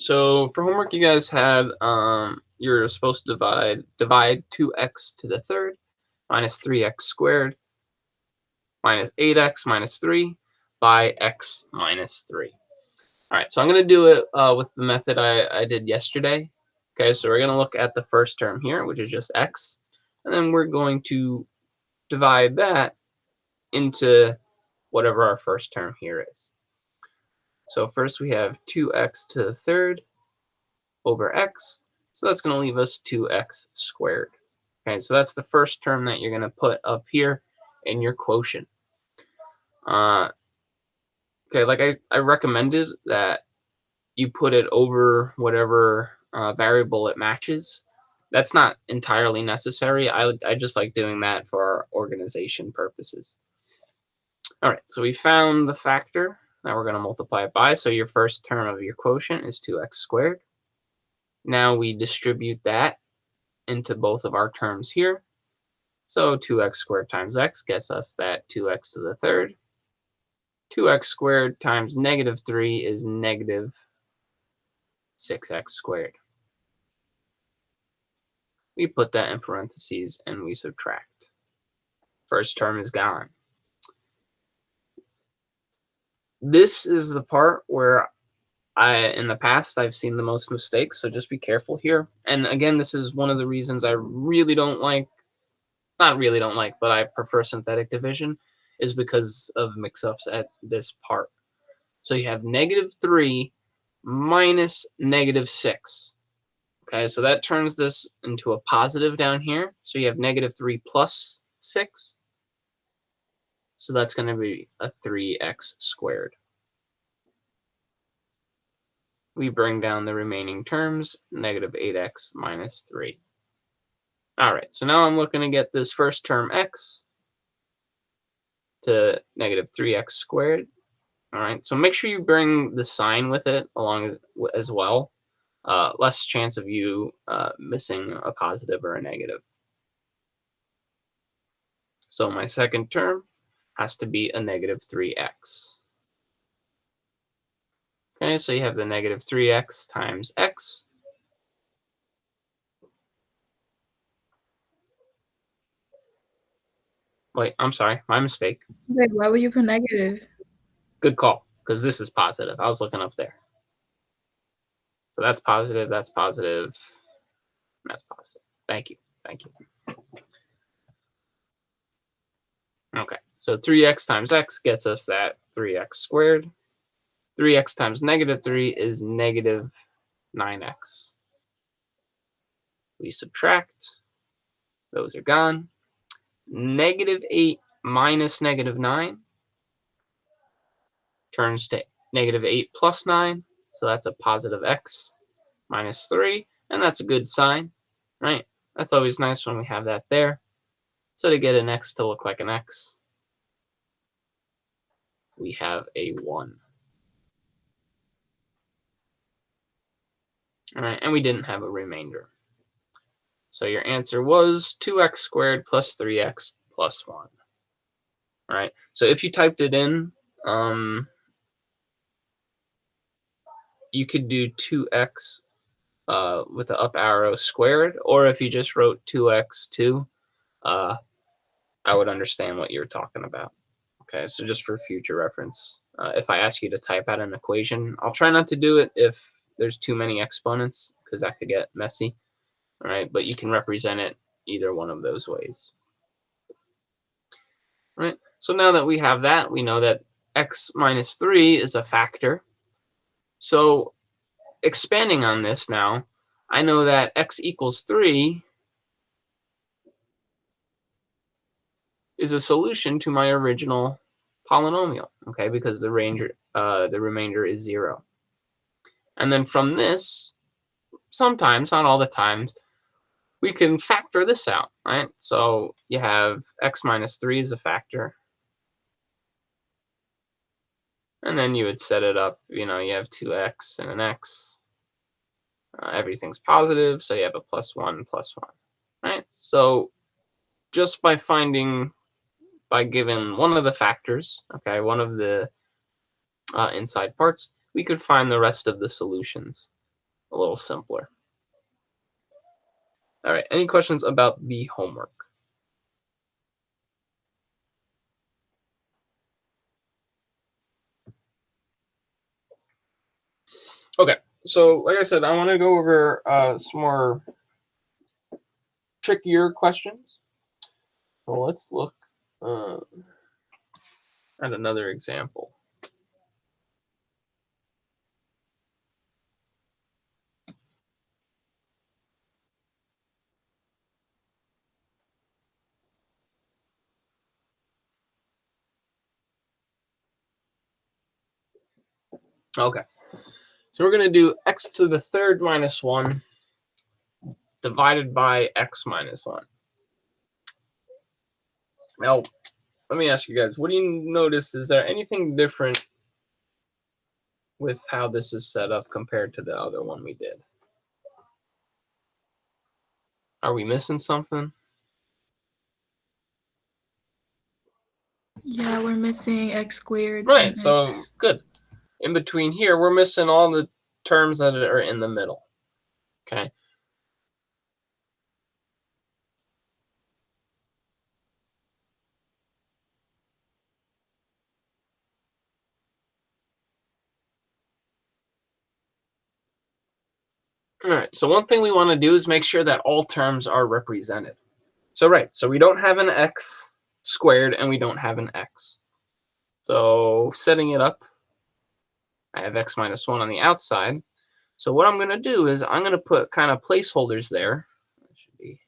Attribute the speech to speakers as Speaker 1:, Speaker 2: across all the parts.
Speaker 1: So for homework, you guys had you're supposed to divide 2x to the third minus 3x squared minus 8x minus 3 by x minus 3. All right, so I'm going to do it with the method I did yesterday. Okay, so we're going to look at the first term here, which is just x, and then we're going to divide that into whatever our first term here is. So first we have 2x to the third over x. So that's going to leave us 2x squared. Okay, so that's the first term that you're going to put up here in your quotient. Okay, like I recommended that you put it over whatever variable it matches. That's not entirely necessary. I just like doing that for our organization purposes. All right, so we found the factor that we're going to multiply it by. So your first term of your quotient is 2x squared. Now we distribute that into both of our terms here. So 2x squared times x gets us that 2x to the third. 2x squared times negative 3 is negative 6x squared. We put that in parentheses and we subtract. First term is gone. This is the part where in the past, I've seen the most mistakes, so just be careful here. And again, this is one of the reasons I really don't like, not really don't like, but I prefer synthetic division, is because of mix-ups at this part. So you have negative 3 minus negative 6. Okay, so that turns this into a positive down here. So you have negative 3 plus 6. So that's going to be a 3x squared. We bring down the remaining terms, negative 8x minus 3. All right, so now I'm looking to get this first term x to negative 3x squared. All right, so make sure you bring the sign with it along as well. Less chance of you missing a positive or a negative. So my second term has to be a negative 3x. Okay, so you have the negative 3x times x. Wait, I'm sorry, my mistake.
Speaker 2: Wait, why would you put negative?
Speaker 1: Good call, because this is positive. I was looking up there. So that's positive, that's positive, that's positive. Thank you, thank you. Okay, so 3x times x gets us that 3x squared. 3x times negative 3 is negative 9x. We subtract. Those are gone. Negative 8 minus negative 9 turns to negative 8 plus 9. So that's a positive x minus 3. And that's a good sign, right? That's always nice when we have that there. So to get an x to look like an x, we have a 1. All right, and we didn't have a remainder. So your answer was 2x squared plus 3x plus 1. All right, so if you typed it in, you could do 2x with the up arrow squared, or if you just wrote 2x2, I would understand what you're talking about. Okay, so just for future reference, if I ask you to type out an equation, I'll try not to do it if there's too many exponents, because that could get messy. All right, but you can represent it either one of those ways. All right, so now that we have that, we know that x minus 3 is a factor. So expanding on this now, I know that x equals 3 is a solution to my original polynomial, okay, because the remainder is 0. And then from this, sometimes, not all the times, we can factor this out, right? So you have x minus 3 is a factor. And then you would set it up, you have 2x and an x. Everything's positive, so you have a plus 1, right? So just by given one of the factors, okay, one of the inside parts, we could find the rest of the solutions. a little simpler. All right, any questions about the homework? Okay, so like I said, I want to go over some more trickier questions. So let's look at another example. Okay, so we're going to do x to the third minus 1 divided by x minus 1. Now, let me ask you guys, what do you notice? Is there anything different with how this is set up compared to the other one we did? Are we missing something?
Speaker 2: Yeah, we're missing x squared
Speaker 1: Right,
Speaker 2: and
Speaker 1: so
Speaker 2: x.
Speaker 1: good. In between here, we're missing all the terms that are in the middle. Okay. All right, so one thing we want to do is make sure that all terms are represented. So right, so we don't have an x squared and we don't have an x. So setting it up, I have x minus 1 on the outside. So what I'm going to do is I'm going to put kind of placeholders there. That should be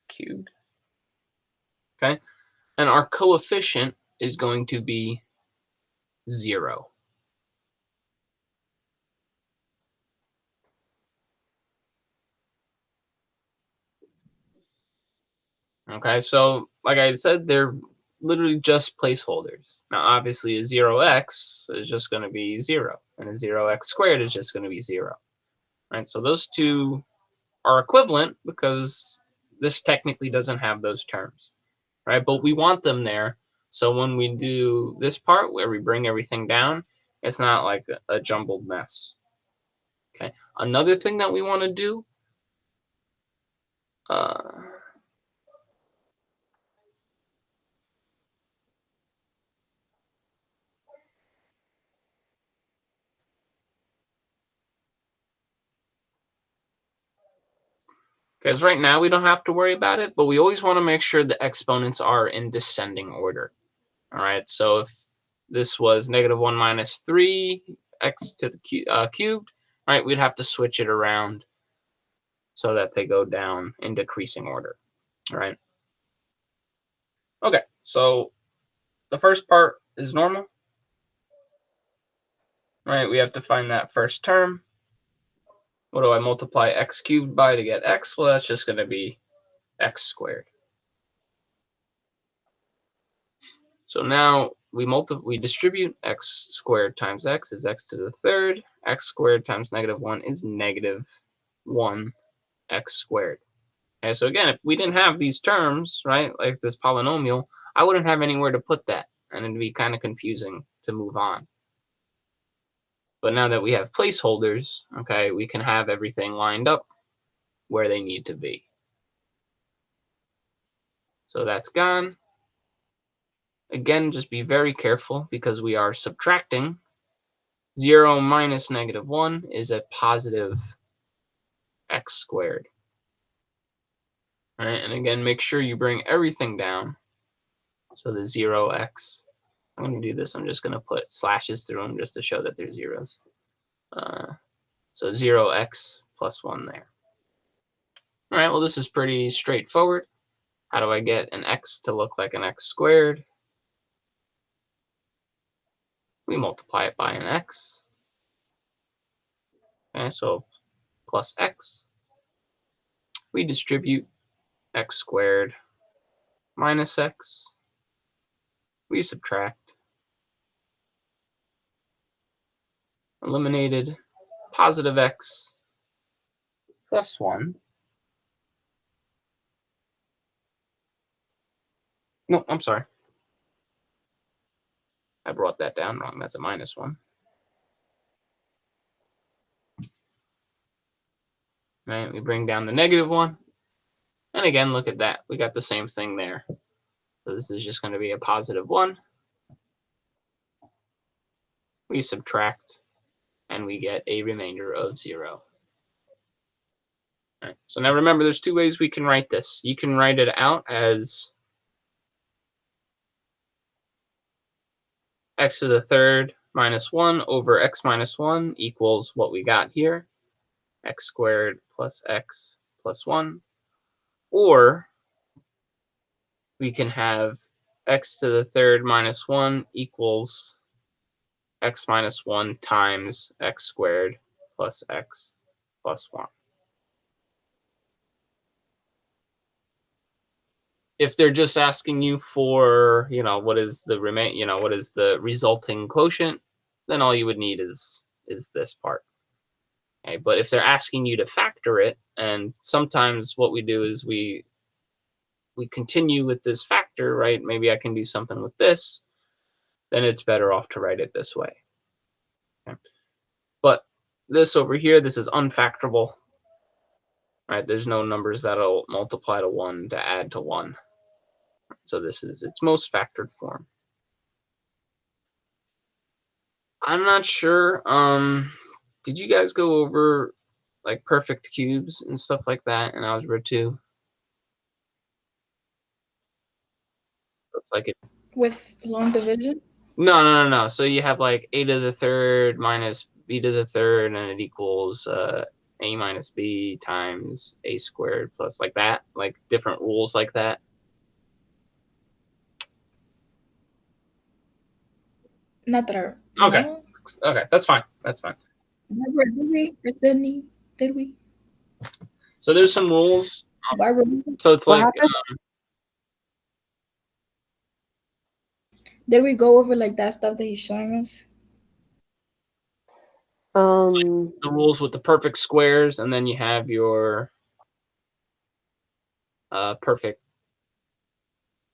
Speaker 1: cubed. Okay, and our coefficient is going to be 0. Okay, so like I said, they're literally just placeholders. Now, obviously, a 0x is just going to be 0, and a 0x squared is just going to be 0. Right, so those two are equivalent because this technically doesn't have those terms, right? But we want them there, so when we do this part where we bring everything down, it's not like a jumbled mess. Okay, another thing that we want to do, because right now we don't have to worry about it, but we always want to make sure the exponents are in descending order. All right, so if this was -1 minus 3 x to the cubed, right, we'd have to switch it around so that they go down in decreasing order. All right. Okay, so the first part is normal, right? We have to find that first term. What do I multiply x cubed by to get x? Well, that's just going to be x squared. So now we distribute x squared times x is x to the third. X squared times -1 is -1 x squared. Okay, so again, if we didn't have these terms, right, like this polynomial, I wouldn't have anywhere to put that, and it'd be kind of confusing to move on. But now that we have placeholders, okay, we can have everything lined up where they need to be. So that's gone. Again, just be very careful because we are subtracting. 0 minus -1 is a positive x squared. Right? And again, make sure you bring everything down. So the 0x. I'm going to do this. I'm just going to put slashes through them just to show that they're zeros. So 0x plus 1 there. All right, well, this is pretty straightforward. How do I get an x to look like an x squared? We multiply it by an x. Okay, so plus x. We distribute x squared minus x. We subtract. Eliminated. Positive x plus 1. No, I'm sorry. I brought that down wrong. That's a -1. right? We bring down the negative 1. And again, look at that. We got the same thing there. So this is just going to be a positive 1. We subtract, and we get a remainder of 0. Right. So now remember, there's two ways we can write this. You can write it out as x to the third minus 1 over x minus 1 equals what we got here, x squared plus x plus 1. Or we can have x to the third minus 1 equals x minus 1 times x squared plus x plus 1. If they're just asking you for, what is the what is the resulting quotient, then all you would need is this part. Okay, but if they're asking you to factor it, and sometimes what we do is we continue with this factor, right? Maybe I can do something with this, then it's better off to write it this way. Okay. But this over here, this is unfactorable, right? There's no numbers that'll multiply to 1 to add to 1. So this is its most factored form. I'm not sure. Did you guys go over like perfect cubes and stuff like that in Algebra 2? Looks like it.
Speaker 2: With long division?
Speaker 1: No. So you have like a to the third minus b to the third, and it equals a minus b times a squared plus like that, like different rules like that.
Speaker 2: Not that I
Speaker 1: Okay.
Speaker 2: know.
Speaker 1: Okay, that's fine. That's fine.
Speaker 2: Barbara, did we? Or Sydney? Did we?
Speaker 1: So there's some rules.
Speaker 2: Barbara,
Speaker 1: So it's
Speaker 3: What
Speaker 1: like
Speaker 3: happened?
Speaker 2: did we go over like that stuff that he's showing us?
Speaker 1: the rules with the perfect squares, and then you have your perfect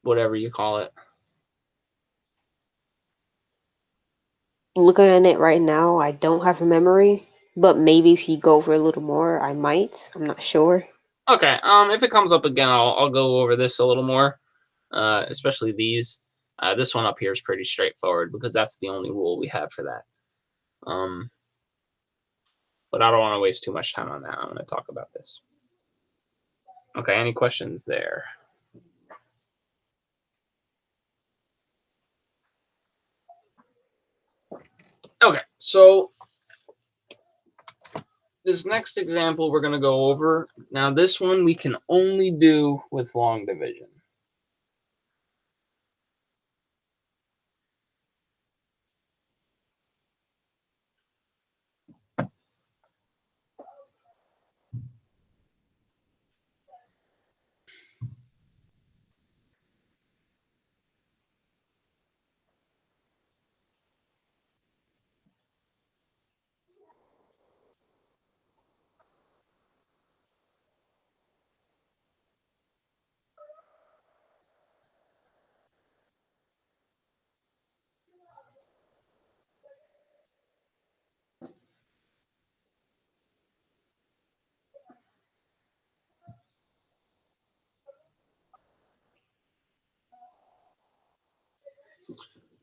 Speaker 1: whatever you call it.
Speaker 3: Looking at it right now, I don't have a memory, but maybe if you go over a little more, I might. I'm not sure.
Speaker 1: Okay. If it comes up again, I'll go over this a little more, especially these. This one up here is pretty straightforward because that's the only rule we have for that. But I don't want to waste too much time on that. I'm going to talk about this. Okay. Any questions there? Okay. So this next example we're going to go over. Now, this one we can only do with long division.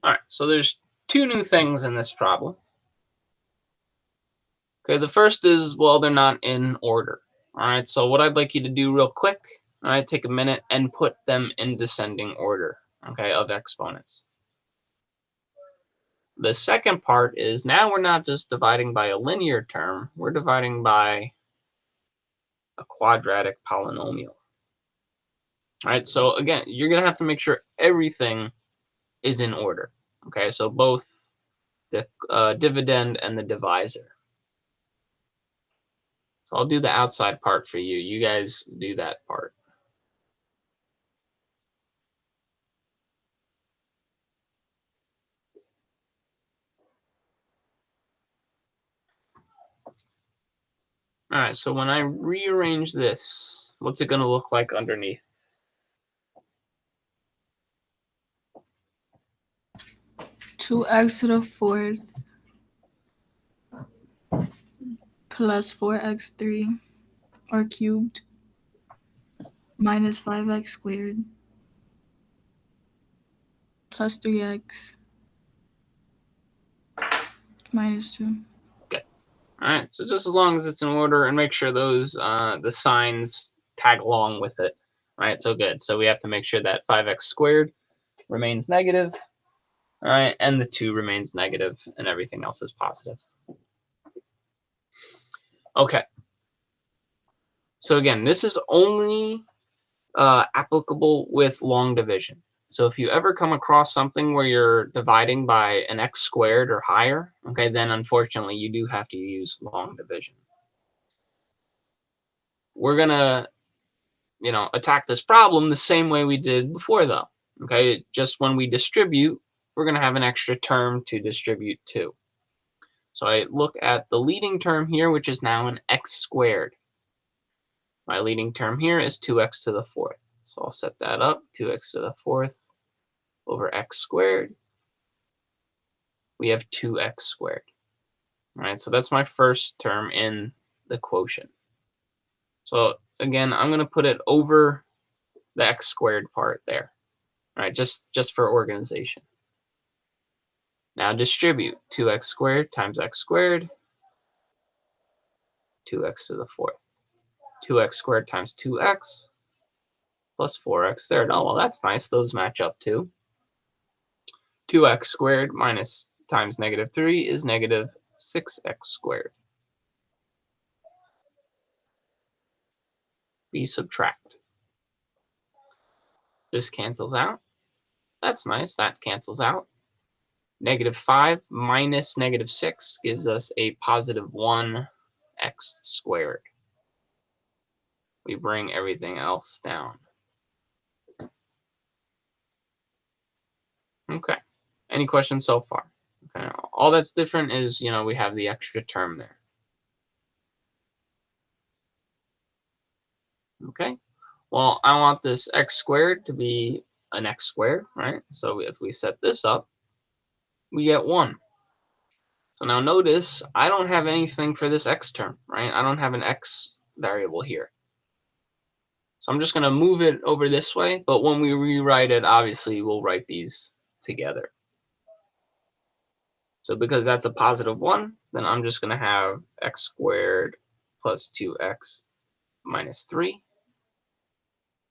Speaker 1: All right, so there's two new things in this problem. Okay, the first is, well, they're not in order. All right, so what I'd like you to do real quick, all right, take a minute and put them in descending order, okay, of exponents. The second part is now we're not just dividing by a linear term, we're dividing by a quadratic polynomial. All right, so again, you're going to have to make sure everything is in order. Okay, so both the dividend and the divisor. So I'll do the outside part for you. You guys do that part. All right, so when I rearrange this, what's it going to look like underneath?
Speaker 2: Two x to the fourth plus 4x3 or cubed minus 5x squared plus 3x minus 2.
Speaker 1: Okay. All right. So just as long as it's in order, and make sure those the signs tag along with it. All right. So good. So we have to make sure that 5x squared remains negative. All right, and the 2 remains negative, and everything else is positive. Okay. So again, this is only applicable with long division. So if you ever come across something where you're dividing by an x squared or higher, okay, then unfortunately you do have to use long division. We're gonna, attack this problem the same way we did before, though. Okay, just when we distribute, we're gonna have an extra term to distribute to. So I look at the leading term here, which is now an x squared. My leading term here is 2x to the fourth. So I'll set that up, 2x to the fourth over x squared. We have 2x squared. All right, so that's my first term in the quotient. So again, I'm going to put it over the x squared part there. All right, just for organization. Now distribute 2x squared times x squared, 2x to the fourth. 2x squared times 2x plus 4x there. Oh, well, that's nice. Those match up too. 2x squared minus times negative 3 is negative 6x squared. We subtract. This cancels out. That's nice. That cancels out. Negative 5 minus negative 6 gives us a positive 1x squared. We bring everything else down. Okay. Any questions so far? Okay. All that's different is, we have the extra term there. Okay. Well, I want this x squared to be an x squared, right? So if we set this up, we get 1. So now notice I don't have anything for this x term, right? I don't have an x variable here. So I'm just going to move it over this way, but when we rewrite it, obviously we'll write these together. So because that's a positive 1, then I'm just going to have x squared plus 2x minus 3.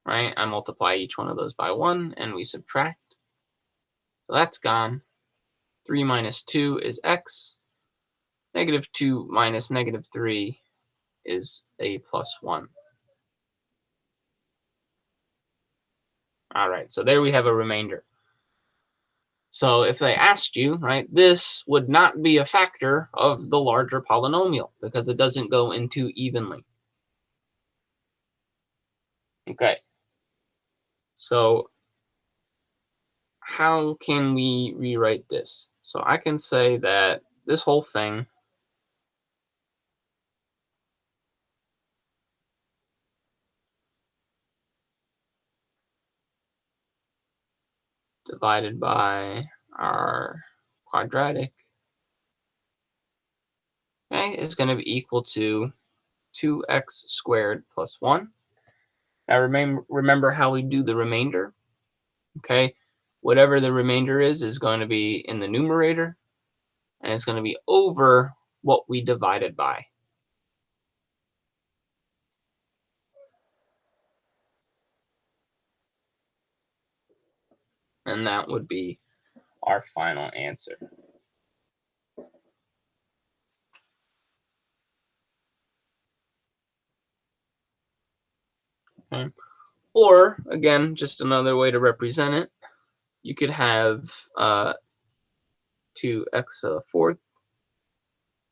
Speaker 1: Right? I multiply each one of those by 1, and we subtract. So that's gone. 3 minus 2 is x. Negative 2 minus negative 3 is a plus 1. All right, so there we have a remainder. So if they asked you, right, this would not be a factor of the larger polynomial because it doesn't go into evenly. Okay. So how can we rewrite this? So I can say that this whole thing divided by our quadratic, okay, is going to be equal to 2x squared plus 1. Now remember how we do the remainder. Okay, whatever the remainder is going to be in the numerator, and it's going to be over what we divided by. And that would be our final answer. Okay. Or, again, just another way to represent it, you could have 2x to the fourth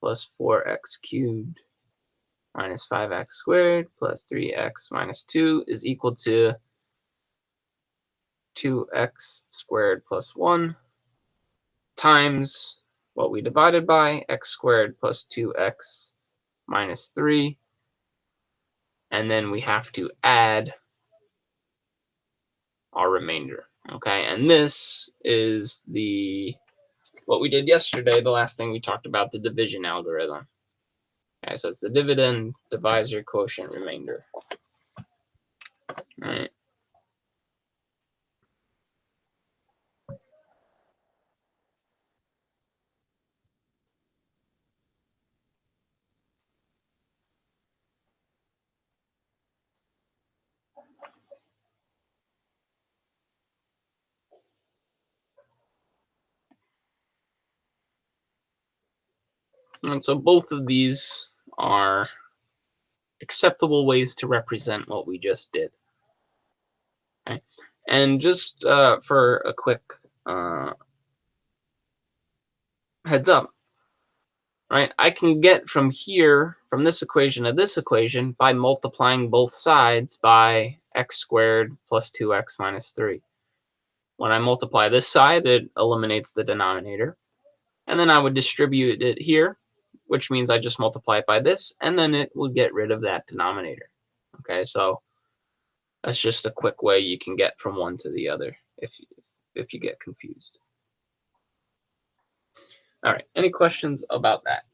Speaker 1: plus 4x cubed minus 5x squared plus 3x minus 2 is equal to 2x squared plus 1 times what we divided by, x squared plus 2x minus 3. And then we have to add our remainder. Okay, and this is what we did yesterday, the last thing we talked about, the division algorithm. Okay, so it's the dividend divides your quotient remainder. All right. And so both of these are acceptable ways to represent what we just did. Okay. And just for a quick heads up, right? I can get from here, from this equation to this equation, by multiplying both sides by x squared plus 2x minus 3. When I multiply this side, it eliminates the denominator. And then I would distribute it here, which means I just multiply it by this, and then it will get rid of that denominator. Okay, so that's just a quick way you can get from one to the other if you get confused. All right, any questions about that?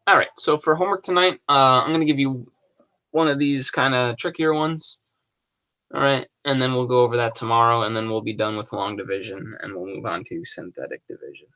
Speaker 1: All right, so for homework tonight, I'm going to give you one of these kind of trickier ones. All right, and then we'll go over that tomorrow, and then we'll be done with long division, and we'll move on to synthetic division.